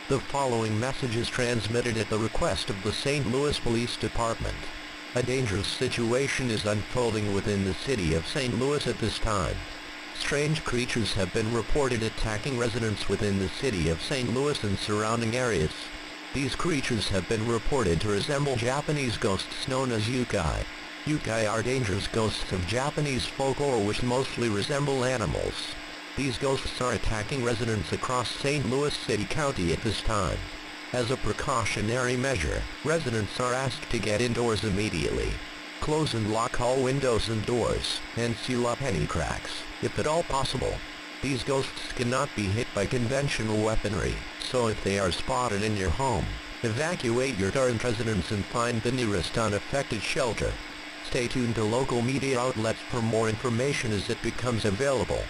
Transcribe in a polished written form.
The following message is transmitted at the request of the St. Louis Police Department. A dangerous situation is unfolding within the city of St. Louis at this time. Strange creatures have been reported attacking residents within the city of St. Louis and surrounding areas. These creatures have been reported to resemble Japanese ghosts known as Youkai. Youkai are dangerous ghosts of Japanese folklore which mostly resemble animals. These ghosts are attacking residents across St. Louis City County at this time. As a precautionary measure, residents are asked to get indoors immediately. Close and lock all windows and doors, and seal up any cracks, if at all possible. These ghosts cannot be hit by conventional weaponry, so if they are spotted in your home, evacuate your current residence and find the nearest unaffected shelter. Stay tuned to local media outlets for more information as it becomes available.